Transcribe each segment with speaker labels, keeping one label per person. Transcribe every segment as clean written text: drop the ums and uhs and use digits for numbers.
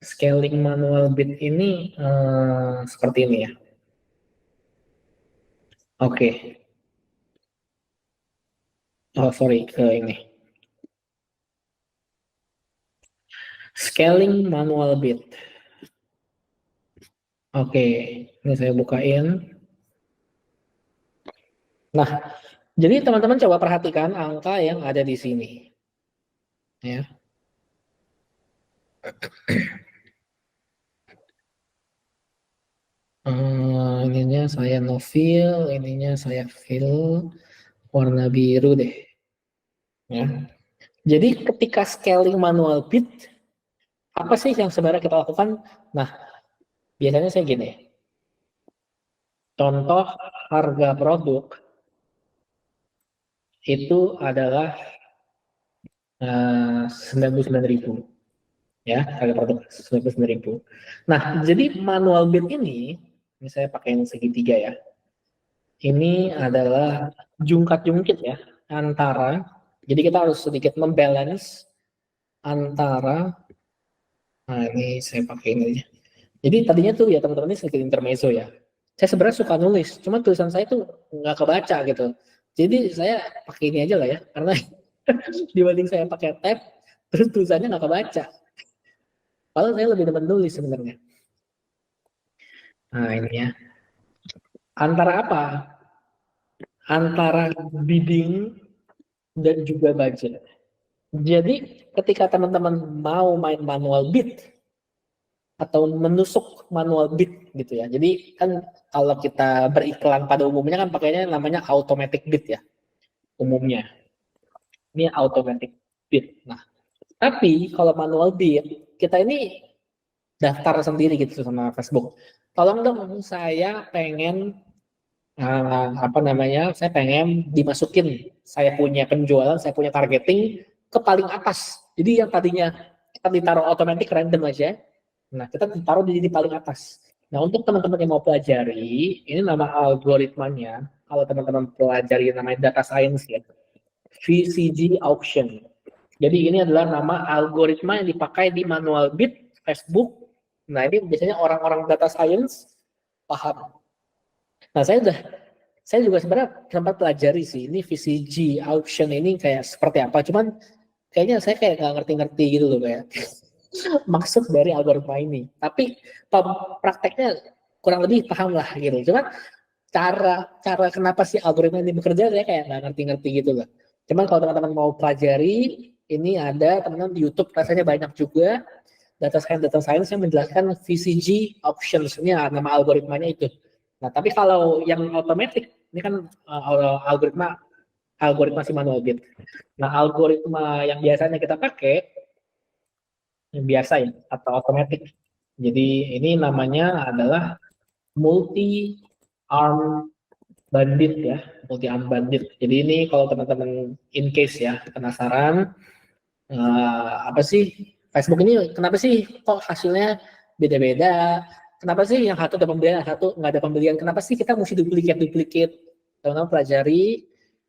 Speaker 1: Scaling manual bid ini seperti ini ya. Oke. Oh, sorry, ke ini. Scaling manual bid. Oke, ini saya bukain. Nah, jadi teman-teman coba perhatikan angka yang ada di sini. Ya. Ininya saya novil, ininya saya fill warna biru deh. Ya. Jadi ketika scaling manual bid, apa sih yang sebenarnya kita lakukan? Nah, biasanya saya gini. Contoh harga produk itu adalah 99.000 ya, harga produk 99.000. Nah, jadi manual bid ini saya pakai yang segitiga ya. Ini adalah jungkat-jungkit ya antara, jadi kita harus sedikit membalance antara, nah ini saya pakai ini aja. Jadi tadinya tuh ya teman-teman ini sedikit intermezzo ya. Saya sebenarnya suka nulis, cuma tulisan saya tuh nggak kebaca gitu. Jadi saya pakai ini aja lah ya, karena dibanding saya pakai tab, terus tulisannya nggak kebaca. Padahal saya lebih demen nulis sebenarnya. Nah ini ya. Antara apa? Antara bidding dan juga budget. Jadi ketika teman-teman mau main manual bid atau menusuk manual bid gitu ya. Jadi kan kalau kita beriklan pada umumnya kan pakainya namanya automatic bid ya umumnya. Ini automatic bid. Nah, tapi kalau manual bid kita ini daftar sendiri gitu sama Facebook. Tolong dong saya pengen apa namanya? Saya pengen dimasukin saya punya penjualan, saya punya targeting ke paling atas. Jadi yang tadinya kita ditaruh otomatis random aja. Nah, kita ditaruh di paling atas. Nah, untuk teman-teman yang mau pelajari, ini nama algoritmanya. Kalau teman-teman pelajari namanya data science ya, VCG auction. Jadi ini adalah nama algoritma yang dipakai di manual bid Facebook. Nah, ini biasanya orang-orang data science paham. Nah, saya juga sebenarnya sempat pelajari sih, ini VCG auction ini kayak seperti apa. Cuman kayaknya saya kayak nggak ngerti-ngerti gitu loh kayak maksud dari algoritma ini. Tapi prakteknya kurang lebih paham lah gitu. Cuman cara cara kenapa sih algoritma ini bekerja saya kayak nggak ngerti-ngerti gitu loh. Cuman kalau teman-teman mau pelajari, ini ada teman-teman di YouTube rasanya banyak juga data science yang menjelaskan VCG options ini nama algoritmanya itu. Nah, tapi kalau yang otomatis ini kan algoritma algoritma si manual bit. Nah, algoritma yang biasanya kita pakai yang biasa ya atau otomatis. Jadi ini namanya adalah multi arm bandit ya, multi arm bandit. Jadi ini kalau teman-teman in case ya penasaran apa sih Facebook ini kenapa sih kok hasilnya beda-beda? Kenapa sih yang satu ada pembelian, yang satu nggak ada pembelian? Kenapa sih kita mesti duplikat? Teman-teman pelajari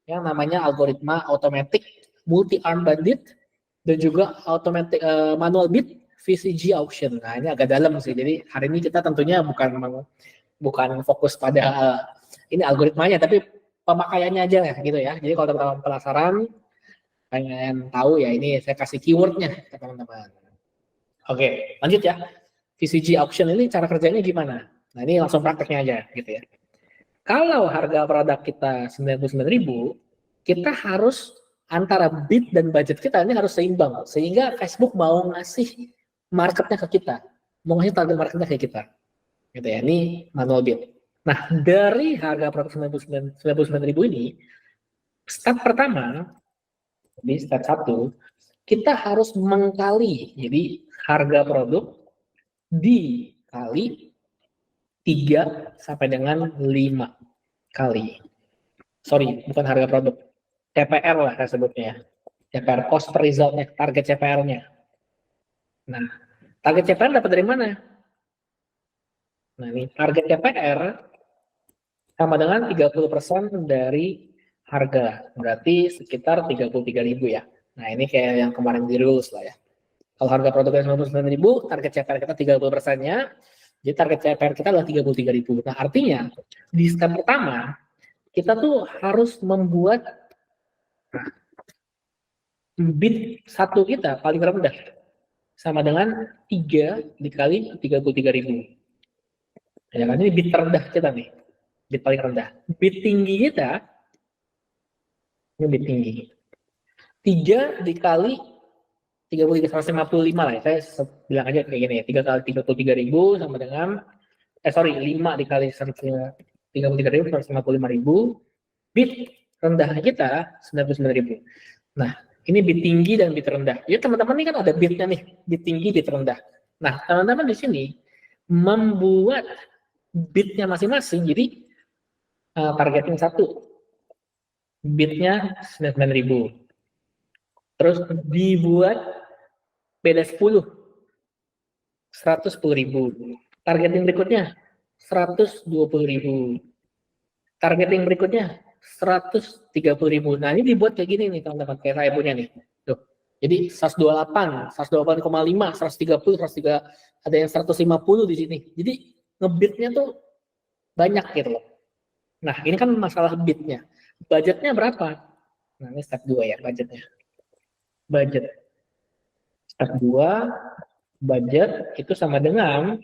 Speaker 1: yang namanya algoritma automatic multi arm bandit dan juga automatic manual bid VCG auction. Nah ini agak dalam sih. Jadi hari ini kita tentunya bukan fokus pada ini algoritmanya, tapi pemakaiannya aja ya gitu ya. Jadi kalau teman-teman penasaran pengen tahu ya ini saya kasih keywordnya ke teman-teman. Oke, lanjut ya. VCG auction ini cara kerjanya gimana? Nah ini langsung prakteknya aja gitu ya. Kalau harga produk kita 99.000, kita harus antara bid dan budget kita ini harus seimbang sehingga Facebook mau ngasih marketnya ke kita, mau ngasih target marketnya ke kita, gitu ya. Ini manual bid. Nah dari harga produk 99.000 ini, step pertama, di step 1 kita harus mengkali. Jadi harga produk dikali 3 sampai dengan 5 kali. Sorry, bukan harga produk. CPR lah saya sebutnya ya. CPR, cost per resultnya, target CPR-nya. Nah, target CPR dapat dari mana? Nah, ini target CPR sama dengan 30% dari harga. Berarti sekitar 33.000 ya. Nah, ini kayak yang kemarin di rules lah ya. Kalau harga produknya 99.000, target CPR kita 30%-nya, jadi target CPR kita adalah 33.000. Nah, artinya di step pertama kita tuh harus membuat bid satu kita paling rendah sama dengan 3 dikali 33.000. Ya kan, ini bid terendah kita nih, bid paling rendah. Bid tinggi kita, ini bid tinggi, 3 dikali 155 lah ya, saya bilang aja kayak gini ya, 3 kali 33.000 sama dengan 5 dikali 33.000 155.000, bid rendah kita 99.000. Nah, ini bid tinggi dan bid rendah. Jadi teman-teman ini kan ada bidnya nih, bid tinggi, bid rendah. Nah, teman-teman di sini membuat bidnya masing-masing, jadi targeting 1, bidnya 99.000. Terus dibuat beda 10, 110.000. Targeting berikutnya 120.000. Targeting berikutnya 130.000. Nah, ini dibuat kayak gini nih teman-teman, kayak saya punya nih. Tuh. Jadi 128, 128,5, 130, 103, ada yang 150 di sini. Jadi ngebitnya tuh banyak gitu loh. Nah, ini kan masalah bitnya. Budgetnya berapa? Nah, ini step 2 ya, budgetnya. Budget. Step 2, budget itu sama dengan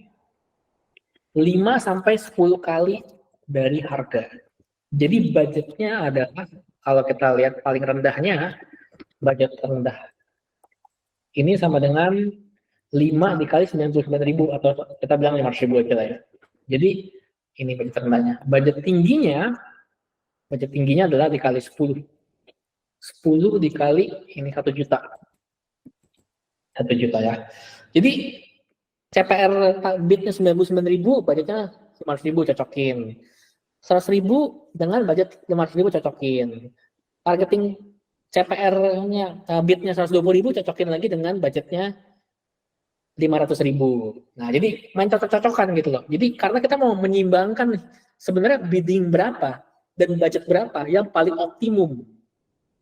Speaker 1: 5 sampai 10 kali dari harga. Jadi budgetnya adalah, kalau kita lihat paling rendahnya, budget rendah ini sama dengan 5 dikali 99.000, atau kita bilang 500.000 aja lah ya. Jadi ini budget rendahnya. Budget tingginya adalah dikali 10. 10 dikali ini 1 juta. 1 juta ya. Jadi CPR bidnya 99.000, budgetnya 500.000 cocokin. 100.000 dengan budget 500.000 cocokin. Targeting CPR-nya bidnya 120.000 cocokin lagi dengan budgetnya 500.000. Nah, jadi main cocok-cocokan gitu loh. Jadi karena kita mau menyimbangkan sebenarnya bidding berapa dan budget berapa yang paling optimum.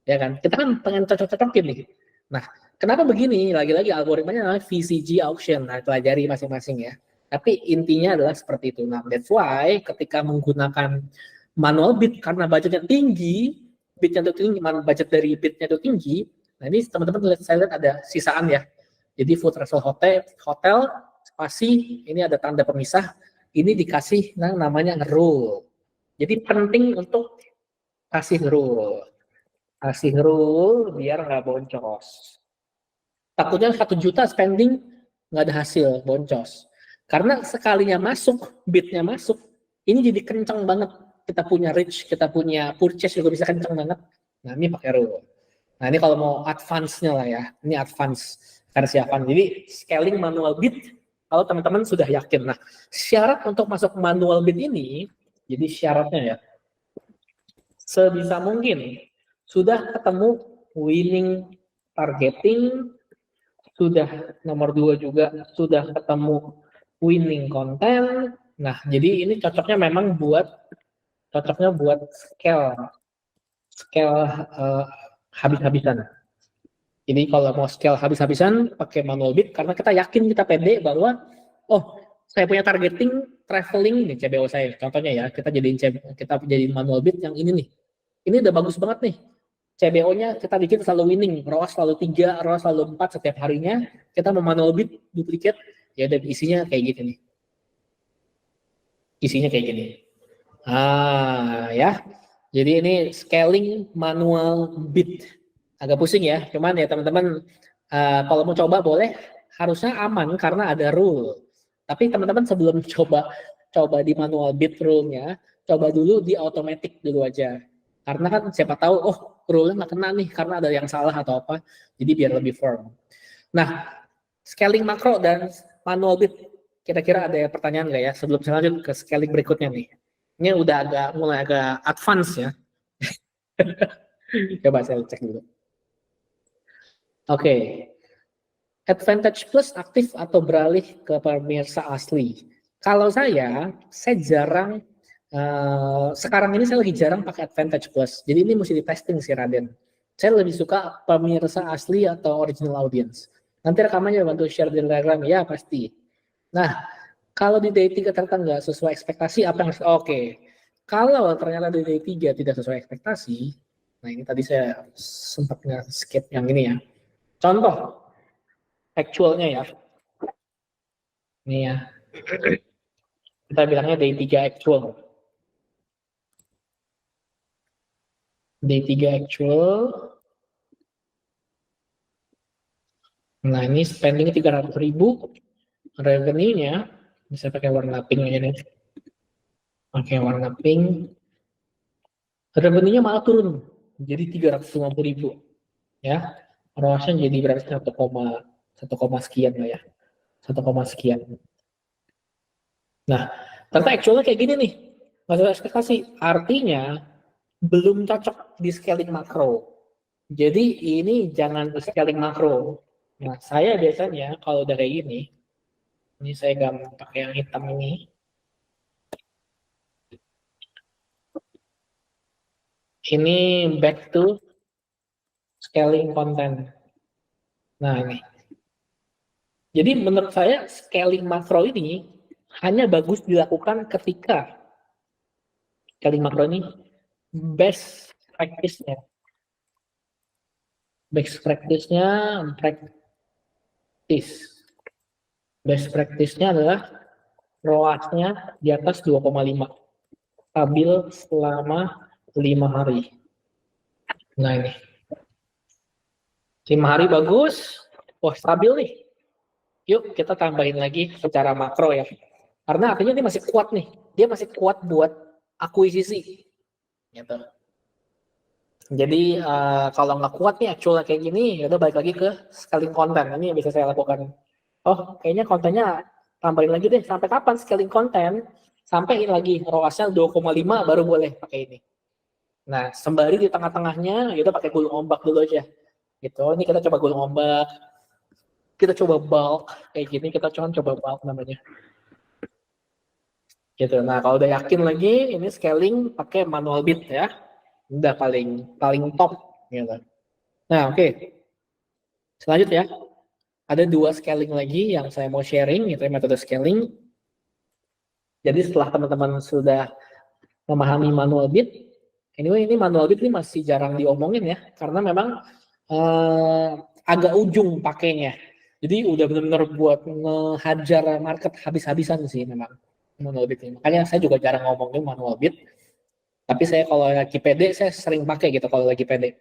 Speaker 1: Ya kan? Kita kan pengen cocok-cocokin nih. Nah, kenapa begini? Lagi-lagi algoritmanya adalah VCG auction. Nah, pelajari masing-masing ya. Tapi intinya adalah seperti itu. Nah, that's why ketika menggunakan manual bid karena budgetnya tinggi, bidnya itu tinggi, budget dari bidnya itu tinggi. Nah, ini teman-teman saya lihat ada sisaan ya. Jadi food restaurant hotel spasi, ini ada tanda pemisah. Ini dikasih namanya rule. Jadi penting untuk kasih rule. Kasih rule biar nggak boncos. Takutnya 1 juta spending nggak ada hasil, boncos. Karena sekalinya masuk, bidnya masuk, ini jadi kencang banget. Kita punya reach, kita punya purchase juga bisa kencang banget. Nah, ini pakai rule. Nah, ini kalau mau advance-nya lah ya. Ini advance versi advance. Jadi scaling manual bid kalau teman-teman sudah yakin. Nah, syarat untuk masuk manual bid ini, jadi syaratnya ya, sebisa mungkin sudah ketemu winning targeting, sudah nomor 2 juga sudah ketemu winning content. Nah, jadi ini cocoknya memang buat scale habis-habisan. Jadi kalau mau scale habis-habisan pakai manual bid karena kita yakin, kita pede bahwa oh, saya punya targeting traveling nih CBO saya. Contohnya ya, kita jadiin manual bid yang ini nih. Ini udah bagus banget nih. CBO-nya kita bikin selalu winning, ROAS selalu 3, ROAS selalu 4 setiap harinya. Kita mau manual bid duplicate, ya udah isinya kayak gitu nih. Isinya kayak gini. Ya. Jadi ini scaling manual bid. Agak pusing ya, cuman ya teman-teman kalau mau coba boleh, harusnya aman karena ada rule. Tapi teman-teman sebelum coba di manual bid rule-nya, coba dulu di automatic dulu aja. Karena kan siapa tahu, oh rule-nya nggak kena nih karena ada yang salah atau apa, jadi biar lebih firm. Nah, scaling makro dan manual bid, kira-kira ada pertanyaan nggak ya sebelum saya lanjut ke scaling berikutnya nih? Ini udah mulai agak advance ya. Coba saya cek dulu. Oke. Advantage Plus aktif atau beralih ke pemirsa asli? Kalau saya jarang, sekarang ini saya lagi jarang pakai Advantage Plus. Jadi ini mesti di testing sih Raden. Saya lebih suka pemirsa asli atau original audience. Nanti rekamannya bantu share di Telegram, ya pasti. Nah, kalau di day 3 ternyata nggak sesuai ekspektasi, apa yang harus, oke. Kalau ternyata di day 3 tidak sesuai ekspektasi, nah ini tadi saya sempat nge-skip yang ini ya. Contoh, actualnya ya. Ini ya. Kita bilangnya day 3 actual. Day 3 actual. Nah, ini spending 300.000, revenue-nya bisa pakai warna pink aja nih. Pakai warna pink. Revenue-nya malah turun jadi 350.000 ya. ROAS-nya jadi berarti 1, sekian lah ya. 1, sekian. Nah, ternyata actual-nya kayak gini nih. Nggak sesuai ekspektasi. Artinya belum cocok di scaling makro. Jadi ini jangan di scaling makro. Nah, saya biasanya kalau udah kayak gini, ini saya gambar pakai yang hitam ini. Ini back to scaling content. Nah, ini. Jadi menurut saya scaling makro ini hanya bagus dilakukan ketika scaling makro ini best practice-nya. Best practice-nya Best practice-nya adalah ROAS-nya di atas 2,5. Stabil selama 5 hari. Nah ini. 5 hari bagus. Wah, stabil nih. Yuk kita tambahin lagi secara makro ya. Karena artinya dia masih kuat nih. Dia masih kuat buat akuisisi. Gitu. Jadi kalau nggak kuat nih actual kayak gini, ya udah balik lagi ke scaling konten. Ini yang bisa saya lakukan. Oh, kayaknya kontennya tambahin lagi deh. Sampai kapan scaling konten? Sampai lagi ROAS-nya 2,5 baru boleh pakai ini. Nah, sembari di tengah-tengahnya, kita pakai gulung ombak dulu aja. Gitu. Ini kita coba gulung ombak. Kita coba bulk kayak gini. Kita coba bulk namanya. Gitu. Nah, kalau udah yakin lagi, ini scaling pakai manual bid ya. Udah paling top. Gitu. Nah, oke. Selanjutnya, ada 2 scaling lagi yang saya mau sharing, itu metode scaling. Jadi setelah teman-teman sudah memahami manual bid, anyway ini manual bid ini masih jarang diomongin ya, karena memang agak ujung pakainya. Jadi udah benar-benar buat ngehajar market habis-habisan sih memang manual bid ini. Makanya saya juga jarang ngomongin manual bid. Tapi saya kalau lagi PD, saya sering pakai gitu kalau lagi PD.